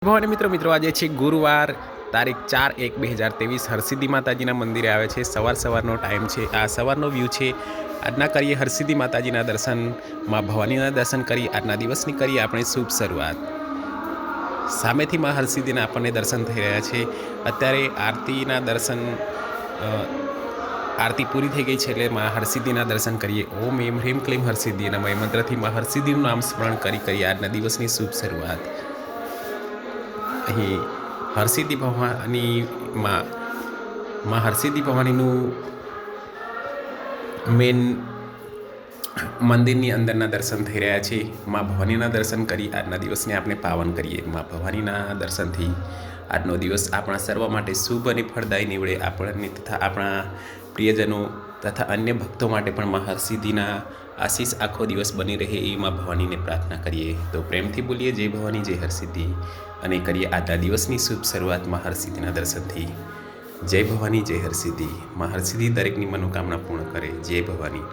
ભવાની મિત્રો આજે છે ગુરુવાર તારીખ 4/1/2023 હરસિદ્ધિ માતાજીના મંદિરે આવે છે। સવારનો ટાઈમ છે। આ સવારનો વ્યૂ છે। આજના કરીએ હરસિદ્ધિ માતાજીના દર્શન, માં ભવાનીના દર્શન કરી આજના દિવસની કરીએ આપણે શુભ શરૂઆત। સામેથી માં હરસિદ્ધિના આપણને દર્શન થઈ રહ્યા છે। અત્યારે આરતીના દર્શન આરતી પૂરી થઈ ગઈ છે એટલે માં હરસિદ્ધિના દર્શન કરીએ। ઓમ એમ હ્રીમ ક્લીમ હરસિદ્ધિ નમઃ મંત્રથી માં હરસિદ્ધિનું નામ સ્મરણ કરી આજના દિવસની શુભ શરૂઆત। અહીં હરસિદ્ધિ ભવાનીમાં માં હરસિદ્ધિ ભવાનીનું મેન મંદિરની અંદરના દર્શન થઈ રહ્યા છે। માં ભવાનીના દર્શન કરી આજના દિવસને આપણે પાવન કરીએ। માં ભવાનીના દર્શનથી આજનો દિવસ આપણા સર્વ માટે શુભ અને ફળદાયી નીવડે। આપણને તથા આપણા પ્રિયજનો તથા અન્ય ભક્તો માટે પણ માં હરસિદ્ધિના આશીષ આખો દિવસ બની રહે એ માં ભવાનીને પ્રાર્થના કરીએ। તો પ્રેમથી બોલીએ જય ભવાની જય હરસિદ્ધિ અને કરીએ આજના દિવસની શુભ શરૂઆત માં હરસિદ્ધિના દર્શનથી। જય ભવાની જય હરસિદ્ધિ। માં હરસિદ્ધિ દરેકની મનોકામના પૂર્ણ કરે। જય ભવાની।